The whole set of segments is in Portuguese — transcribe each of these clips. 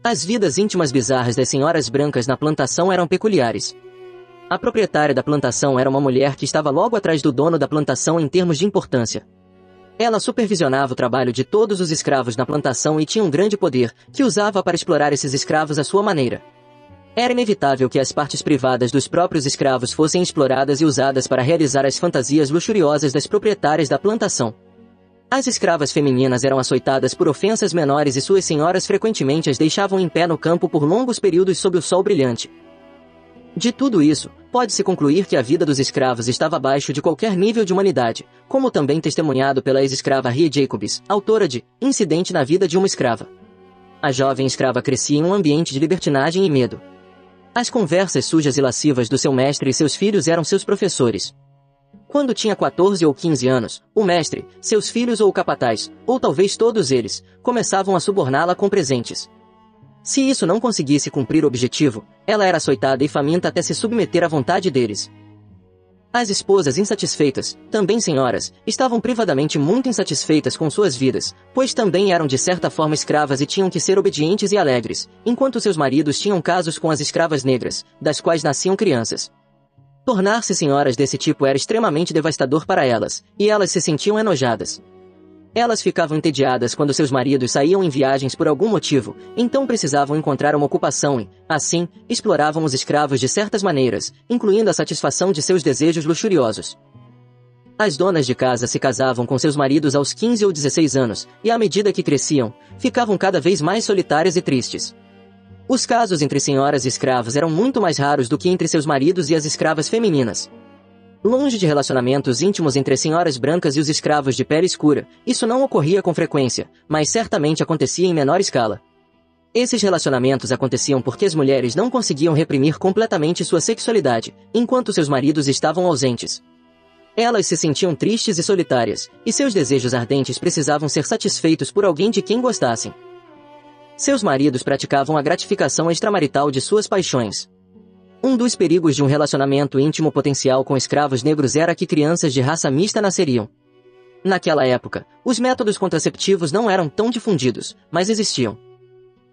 As vidas íntimas bizarras das senhoras brancas na plantação eram peculiares. A proprietária da plantação era uma mulher que estava logo atrás do dono da plantação em termos de importância. Ela supervisionava o trabalho de todos os escravos na plantação e tinha um grande poder, que usava para explorar esses escravos à sua maneira. Era inevitável que as partes privadas dos próprios escravos fossem exploradas e usadas para realizar as fantasias luxuriosas das proprietárias da plantação. As escravas femininas eram açoitadas por ofensas menores e suas senhoras frequentemente as deixavam em pé no campo por longos períodos sob o sol brilhante. De tudo isso, pode-se concluir que a vida dos escravos estava abaixo de qualquer nível de humanidade, como também testemunhado pela ex-escrava Ria Jacobs, autora de Incidente na Vida de uma Escrava. A jovem escrava crescia em um ambiente de libertinagem e medo. As conversas sujas e lascivas do seu mestre e seus filhos eram seus professores. Quando tinha 14 ou 15 anos, o mestre, seus filhos ou o capataz, ou talvez todos eles, começavam a suborná-la com presentes. Se isso não conseguisse cumprir o objetivo, ela era açoitada e faminta até se submeter à vontade deles. As esposas insatisfeitas, também senhoras, estavam privadamente muito insatisfeitas com suas vidas, pois também eram de certa forma escravas e tinham que ser obedientes e alegres, enquanto seus maridos tinham casos com as escravas negras, das quais nasciam crianças. Tornar-se senhoras desse tipo era extremamente devastador para elas, e elas se sentiam enojadas. Elas ficavam entediadas quando seus maridos saíam em viagens por algum motivo, então precisavam encontrar uma ocupação e, assim, exploravam os escravos de certas maneiras, incluindo a satisfação de seus desejos luxuriosos. As donas de casa se casavam com seus maridos aos 15 ou 16 anos, e à medida que cresciam, ficavam cada vez mais solitárias e tristes. Os casos entre senhoras e escravos eram muito mais raros do que entre seus maridos e as escravas femininas. Longe de relacionamentos íntimos entre as senhoras brancas e os escravos de pele escura, isso não ocorria com frequência, mas certamente acontecia em menor escala. Esses relacionamentos aconteciam porque as mulheres não conseguiam reprimir completamente sua sexualidade, enquanto seus maridos estavam ausentes. Elas se sentiam tristes e solitárias, e seus desejos ardentes precisavam ser satisfeitos por alguém de quem gostassem. Seus maridos praticavam a gratificação extramarital de suas paixões. Um dos perigos de um relacionamento íntimo potencial com escravos negros era que crianças de raça mista nasceriam. Naquela época, os métodos contraceptivos não eram tão difundidos, mas existiam.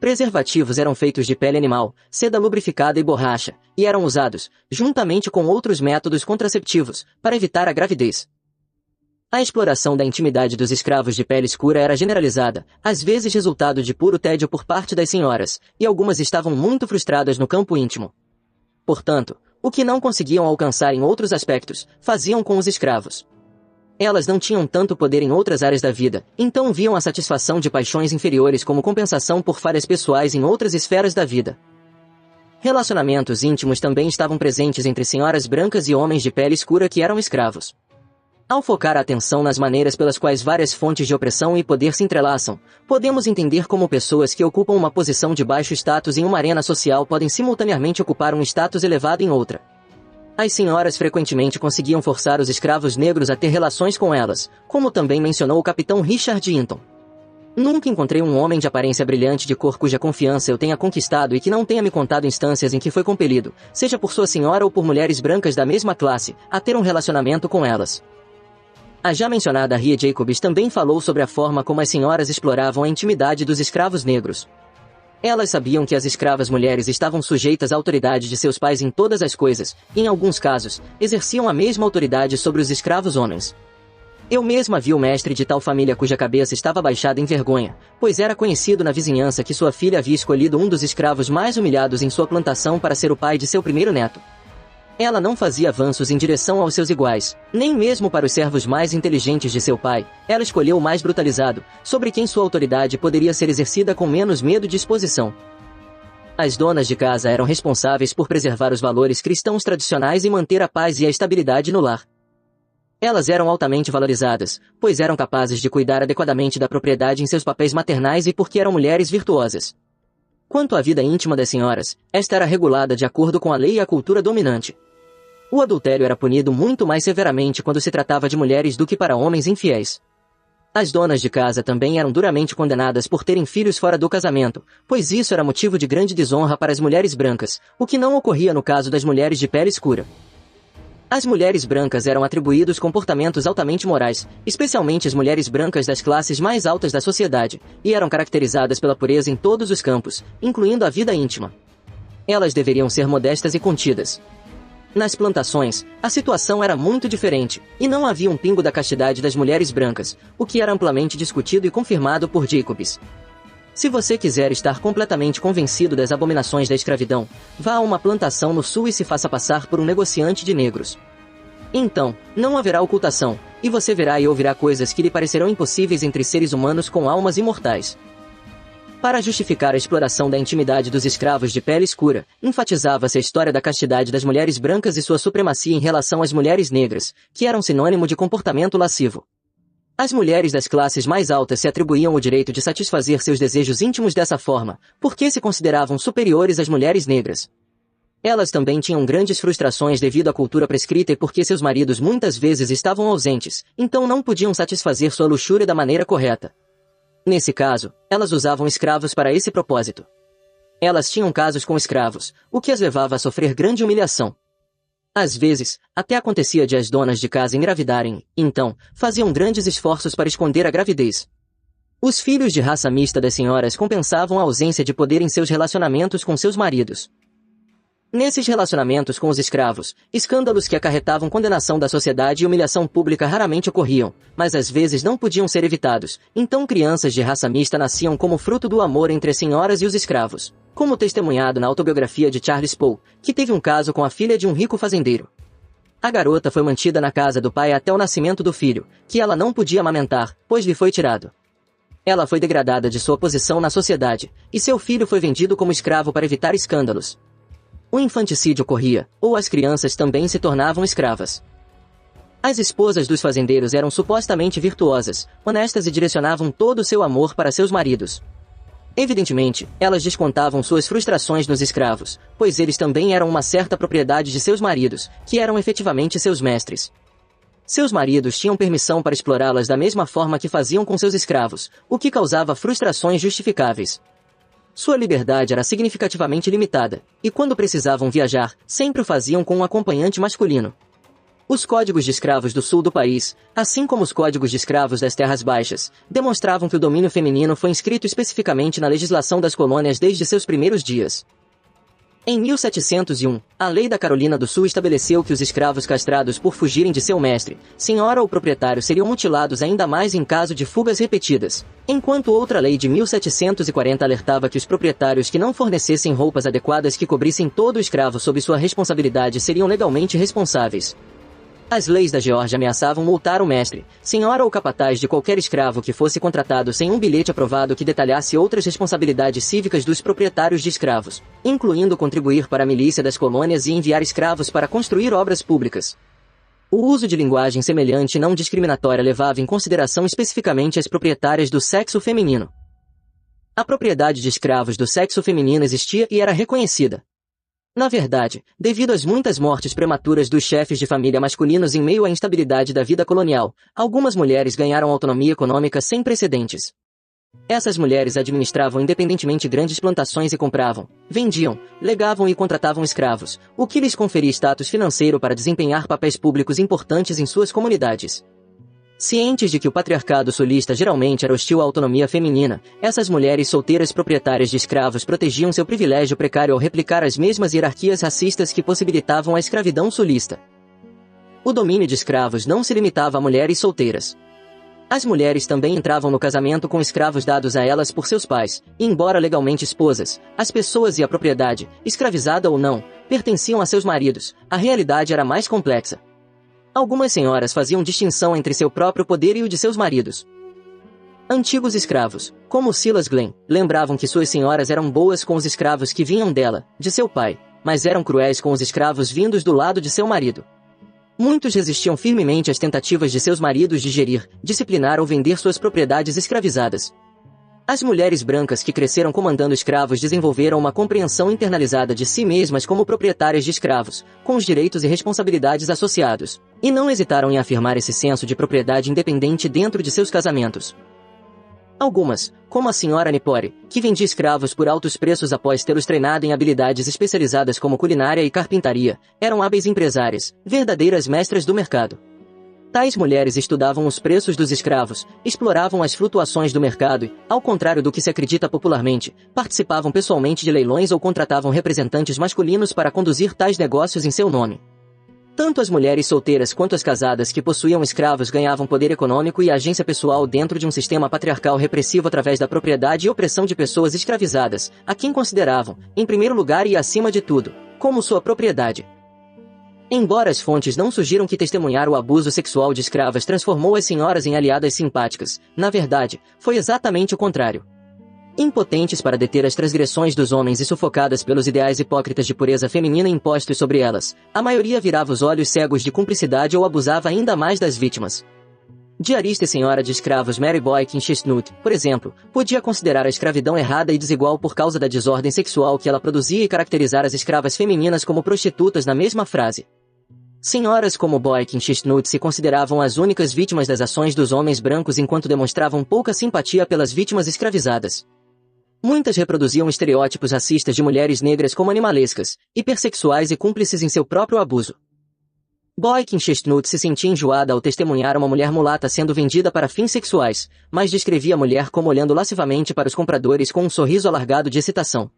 Preservativos eram feitos de pele animal, seda lubrificada e borracha, e eram usados, juntamente com outros métodos contraceptivos, para evitar a gravidez. A exploração da intimidade dos escravos de pele escura era generalizada, às vezes resultado de puro tédio por parte das senhoras, e algumas estavam muito frustradas no campo íntimo. Portanto, o que não conseguiam alcançar em outros aspectos, faziam com os escravos. Elas não tinham tanto poder em outras áreas da vida, então viam a satisfação de paixões inferiores como compensação por falhas pessoais em outras esferas da vida. Relacionamentos íntimos também estavam presentes entre senhoras brancas e homens de pele escura que eram escravos. Ao focar a atenção nas maneiras pelas quais várias fontes de opressão e poder se entrelaçam, podemos entender como pessoas que ocupam uma posição de baixo status em uma arena social podem simultaneamente ocupar um status elevado em outra. As senhoras frequentemente conseguiam forçar os escravos negros a ter relações com elas, como também mencionou o capitão Richard Hinton. Nunca encontrei um homem de aparência brilhante de cor cuja confiança eu tenha conquistado e que não tenha me contado instâncias em que foi compelido, seja por sua senhora ou por mulheres brancas da mesma classe, a ter um relacionamento com elas. A já mencionada Ria Jacobs também falou sobre a forma como as senhoras exploravam a intimidade dos escravos negros. Elas sabiam que as escravas mulheres estavam sujeitas à autoridade de seus pais em todas as coisas, e em alguns casos, exerciam a mesma autoridade sobre os escravos homens. Eu mesma vi o mestre de tal família cuja cabeça estava baixada em vergonha, pois era conhecido na vizinhança que sua filha havia escolhido um dos escravos mais humilhados em sua plantação para ser o pai de seu primeiro neto. Ela não fazia avanços em direção aos seus iguais, nem mesmo para os servos mais inteligentes de seu pai. Ela escolheu o mais brutalizado, sobre quem sua autoridade poderia ser exercida com menos medo de exposição. As donas de casa eram responsáveis por preservar os valores cristãos tradicionais e manter a paz e a estabilidade no lar. Elas eram altamente valorizadas, pois eram capazes de cuidar adequadamente da propriedade em seus papéis maternais e porque eram mulheres virtuosas. Quanto à vida íntima das senhoras, esta era regulada de acordo com a lei e a cultura dominante. O adultério era punido muito mais severamente quando se tratava de mulheres do que para homens infiéis. As donas de casa também eram duramente condenadas por terem filhos fora do casamento, pois isso era motivo de grande desonra para as mulheres brancas, o que não ocorria no caso das mulheres de pele escura. As mulheres brancas eram atribuídos comportamentos altamente morais, especialmente as mulheres brancas das classes mais altas da sociedade, e eram caracterizadas pela pureza em todos os campos, incluindo a vida íntima. Elas deveriam ser modestas e contidas. Nas plantações, a situação era muito diferente, e não havia um pingo da castidade das mulheres brancas, o que era amplamente discutido e confirmado por Jacobs. Se você quiser estar completamente convencido das abominações da escravidão, vá a uma plantação no sul e se faça passar por um negociante de negros. Então, não haverá ocultação, e você verá e ouvirá coisas que lhe parecerão impossíveis entre seres humanos com almas imortais. Para justificar a exploração da intimidade dos escravos de pele escura, enfatizava-se a história da castidade das mulheres brancas e sua supremacia em relação às mulheres negras, que eram sinônimo de comportamento lascivo. As mulheres das classes mais altas se atribuíam o direito de satisfazer seus desejos íntimos dessa forma, porque se consideravam superiores às mulheres negras. Elas também tinham grandes frustrações devido à cultura prescrita e porque seus maridos muitas vezes estavam ausentes, então não podiam satisfazer sua luxúria da maneira correta. Nesse caso, elas usavam escravos para esse propósito. Elas tinham casos com escravos, o que as levava a sofrer grande humilhação. Às vezes, até acontecia de as donas de casa engravidarem, então, faziam grandes esforços para esconder a gravidez. Os filhos de raça mista das senhoras compensavam a ausência de poder em seus relacionamentos com seus maridos. Nesses relacionamentos com os escravos, escândalos que acarretavam condenação da sociedade e humilhação pública raramente ocorriam, mas às vezes não podiam ser evitados, então crianças de raça mista nasciam como fruto do amor entre as senhoras e os escravos, como testemunhado na autobiografia de Charles Poe, que teve um caso com a filha de um rico fazendeiro. A garota foi mantida na casa do pai até o nascimento do filho, que ela não podia amamentar, pois lhe foi tirado. Ela foi degradada de sua posição na sociedade, e seu filho foi vendido como escravo para evitar escândalos. O infanticídio ocorria, ou as crianças também se tornavam escravas. As esposas dos fazendeiros eram supostamente virtuosas, honestas e direcionavam todo o seu amor para seus maridos. Evidentemente, elas descontavam suas frustrações nos escravos, pois eles também eram uma certa propriedade de seus maridos, que eram efetivamente seus mestres. Seus maridos tinham permissão para explorá-las da mesma forma que faziam com seus escravos, o que causava frustrações justificáveis. Sua liberdade era significativamente limitada, e quando precisavam viajar, sempre o faziam com um acompanhante masculino. Os códigos de escravos do sul do país, assim como os códigos de escravos das terras baixas, demonstravam que o domínio feminino foi inscrito especificamente na legislação das colônias desde seus primeiros dias. Em 1701, a Lei da Carolina do Sul estabeleceu que os escravos castrados por fugirem de seu mestre, senhora ou proprietário seriam mutilados ainda mais em caso de fugas repetidas, enquanto outra lei de 1740 alertava que os proprietários que não fornecessem roupas adequadas que cobrissem todo o escravo sob sua responsabilidade seriam legalmente responsáveis. As leis da Geórgia ameaçavam multar o mestre, senhora ou capataz de qualquer escravo que fosse contratado sem um bilhete aprovado que detalhasse outras responsabilidades cívicas dos proprietários de escravos, incluindo contribuir para a milícia das colônias e enviar escravos para construir obras públicas. O uso de linguagem semelhante e não discriminatória levava em consideração especificamente as proprietárias do sexo feminino. A propriedade de escravos do sexo feminino existia e era reconhecida. Na verdade, devido às muitas mortes prematuras dos chefes de família masculinos em meio à instabilidade da vida colonial, algumas mulheres ganharam autonomia econômica sem precedentes. Essas mulheres administravam independentemente grandes plantações e compravam, vendiam, legavam e contratavam escravos, o que lhes conferia status financeiro para desempenhar papéis públicos importantes em suas comunidades. Cientes de que o patriarcado sulista geralmente era hostil à autonomia feminina, essas mulheres solteiras proprietárias de escravos protegiam seu privilégio precário ao replicar as mesmas hierarquias racistas que possibilitavam a escravidão sulista. O domínio de escravos não se limitava a mulheres solteiras. As mulheres também entravam no casamento com escravos dados a elas por seus pais, e embora legalmente esposas, as pessoas e a propriedade, escravizada ou não, pertenciam a seus maridos, a realidade era mais complexa. Algumas senhoras faziam distinção entre seu próprio poder e o de seus maridos. Antigos escravos, como Silas Glenn, lembravam que suas senhoras eram boas com os escravos que vinham dela, de seu pai, mas eram cruéis com os escravos vindos do lado de seu marido. Muitos resistiam firmemente às tentativas de seus maridos de gerir, disciplinar ou vender suas propriedades escravizadas. As mulheres brancas que cresceram comandando escravos desenvolveram uma compreensão internalizada de si mesmas como proprietárias de escravos, com os direitos e responsabilidades associados, e não hesitaram em afirmar esse senso de propriedade independente dentro de seus casamentos. Algumas, como a senhora Nipori, que vendia escravos por altos preços após tê-los treinado em habilidades especializadas como culinária e carpintaria, eram hábeis empresárias, verdadeiras mestras do mercado. Tais mulheres estudavam os preços dos escravos, exploravam as flutuações do mercado e, ao contrário do que se acredita popularmente, participavam pessoalmente de leilões ou contratavam representantes masculinos para conduzir tais negócios em seu nome. Tanto as mulheres solteiras quanto as casadas que possuíam escravos ganhavam poder econômico e agência pessoal dentro de um sistema patriarcal repressivo através da propriedade e opressão de pessoas escravizadas, a quem consideravam, em primeiro lugar e acima de tudo, como sua propriedade. Embora as fontes não sugiram que testemunhar o abuso sexual de escravas transformou as senhoras em aliadas simpáticas, na verdade, foi exatamente o contrário. Impotentes para deter as transgressões dos homens e sufocadas pelos ideais hipócritas de pureza feminina impostos sobre elas, a maioria virava os olhos cegos de cumplicidade ou abusava ainda mais das vítimas. Diarista e senhora de escravos Mary Boykin Chestnut, por exemplo, podia considerar a escravidão errada e desigual por causa da desordem sexual que ela produzia e caracterizar as escravas femininas como prostitutas na mesma frase. Senhoras como Boykin Chestnut se consideravam as únicas vítimas das ações dos homens brancos enquanto demonstravam pouca simpatia pelas vítimas escravizadas. Muitas reproduziam estereótipos racistas de mulheres negras como animalescas, hipersexuais e cúmplices em seu próprio abuso. Boykin Chestnut se sentia enjoada ao testemunhar uma mulher mulata sendo vendida para fins sexuais, mas descrevia a mulher como olhando lascivamente para os compradores com um sorriso alargado de excitação.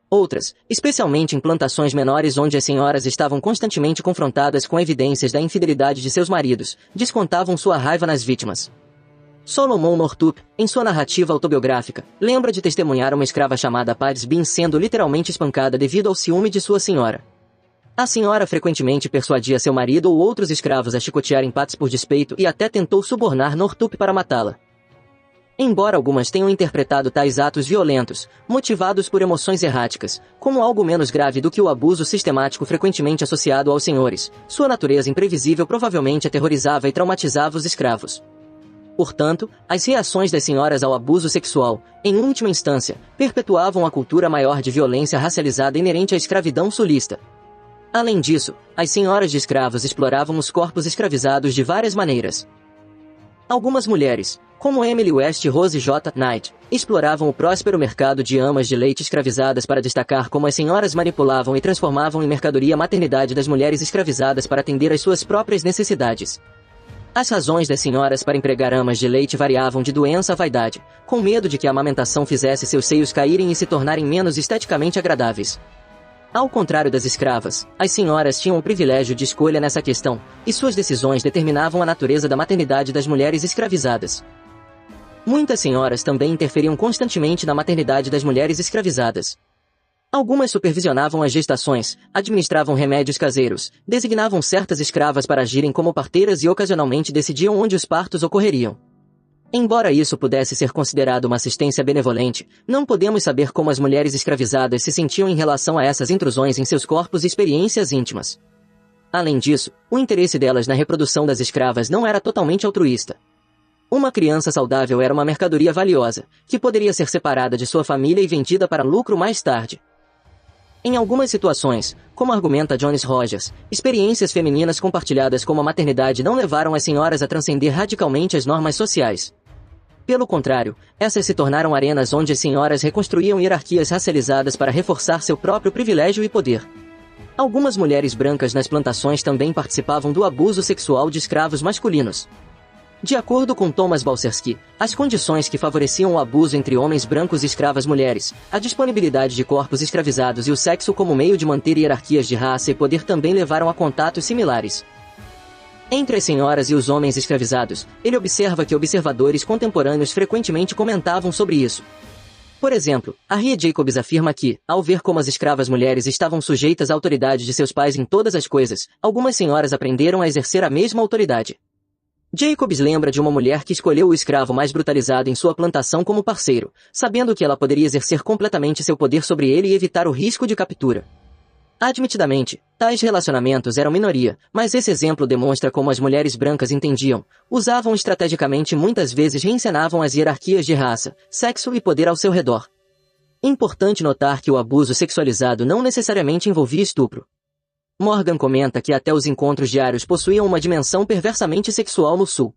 Outras, especialmente em plantações menores onde as senhoras estavam constantemente confrontadas com evidências da infidelidade de seus maridos, descontavam sua raiva nas vítimas. Solomon Northup, em sua narrativa autobiográfica, lembra de testemunhar uma escrava chamada Paris Bean sendo literalmente espancada devido ao ciúme de sua senhora. A senhora frequentemente persuadia seu marido ou outros escravos a chicotearem Patsy por despeito e até tentou subornar Northup para matá-la. Embora algumas tenham interpretado tais atos violentos, motivados por emoções erráticas, como algo menos grave do que o abuso sistemático frequentemente associado aos senhores, sua natureza imprevisível provavelmente aterrorizava e traumatizava os escravos. Portanto, as reações das senhoras ao abuso sexual, em última instância, perpetuavam a cultura maior de violência racializada inerente à escravidão sulista. Além disso, as senhoras de escravos exploravam os corpos escravizados de várias maneiras. Algumas mulheres, como Emily West e Rose J. Knight, exploravam o próspero mercado de amas de leite escravizadas para destacar como as senhoras manipulavam e transformavam em mercadoria a maternidade das mulheres escravizadas para atender às suas próprias necessidades. As razões das senhoras para empregar amas de leite variavam de doença a vaidade, com medo de que a amamentação fizesse seus seios caírem e se tornarem menos esteticamente agradáveis. Ao contrário das escravas, as senhoras tinham o privilégio de escolha nessa questão, e suas decisões determinavam a natureza da maternidade das mulheres escravizadas. Muitas senhoras também interferiam constantemente na maternidade das mulheres escravizadas. Algumas supervisionavam as gestações, administravam remédios caseiros, designavam certas escravas para agirem como parteiras e ocasionalmente decidiam onde os partos ocorreriam. Embora isso pudesse ser considerado uma assistência benevolente, não podemos saber como as mulheres escravizadas se sentiam em relação a essas intrusões em seus corpos e experiências íntimas. Além disso, o interesse delas na reprodução das escravas não era totalmente altruísta. Uma criança saudável era uma mercadoria valiosa, que poderia ser separada de sua família e vendida para lucro mais tarde. Em algumas situações, como argumenta Jones Rogers, experiências femininas compartilhadas como a maternidade não levaram as senhoras a transcender radicalmente as normas sociais. Pelo contrário, essas se tornaram arenas onde as senhoras reconstruíam hierarquias racializadas para reforçar seu próprio privilégio e poder. Algumas mulheres brancas nas plantações também participavam do abuso sexual de escravos masculinos. De acordo com Thomas Balcerski, as condições que favoreciam o abuso entre homens brancos e escravas mulheres, a disponibilidade de corpos escravizados e o sexo como meio de manter hierarquias de raça e poder também levaram a contatos similares. Entre as senhoras e os homens escravizados, ele observa que observadores contemporâneos frequentemente comentavam sobre isso. Por exemplo, Harriet Jacobs afirma que, ao ver como as escravas mulheres estavam sujeitas à autoridade de seus pais em todas as coisas, algumas senhoras aprenderam a exercer a mesma autoridade. Jacobs lembra de uma mulher que escolheu o escravo mais brutalizado em sua plantação como parceiro, sabendo que ela poderia exercer completamente seu poder sobre ele e evitar o risco de captura. Admitidamente, tais relacionamentos eram minoria, mas esse exemplo demonstra como as mulheres brancas entendiam, usavam estrategicamente e muitas vezes reencenavam as hierarquias de raça, sexo e poder ao seu redor. Importante notar que o abuso sexualizado não necessariamente envolvia estupro. Morgan comenta que até os encontros diários possuíam uma dimensão perversamente sexual no Sul.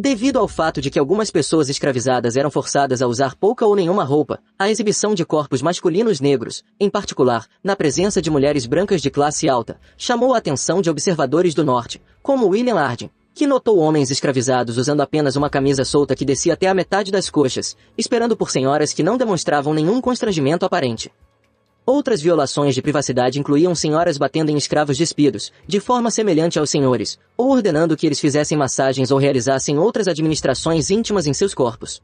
Devido ao fato de que algumas pessoas escravizadas eram forçadas a usar pouca ou nenhuma roupa, a exibição de corpos masculinos negros, em particular, na presença de mulheres brancas de classe alta, chamou a atenção de observadores do norte, como William Harding, que notou homens escravizados usando apenas uma camisa solta que descia até a metade das coxas, esperando por senhoras que não demonstravam nenhum constrangimento aparente. Outras violações de privacidade incluíam senhoras batendo em escravos despidos, de forma semelhante aos senhores, ou ordenando que eles fizessem massagens ou realizassem outras administrações íntimas em seus corpos.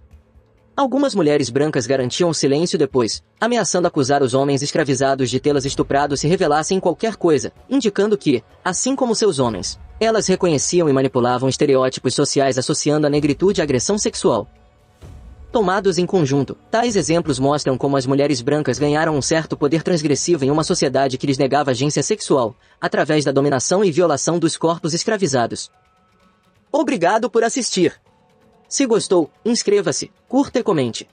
Algumas mulheres brancas garantiam o silêncio depois, ameaçando acusar os homens escravizados de tê-las estuprado se revelassem qualquer coisa, indicando que, assim como seus homens, elas reconheciam e manipulavam estereótipos sociais associando a negritude à agressão sexual. Tomados em conjunto, tais exemplos mostram como as mulheres brancas ganharam um certo poder transgressivo em uma sociedade que lhes negava agência sexual, através da dominação e violação dos corpos escravizados. Obrigado por assistir! Se gostou, inscreva-se, curta e comente.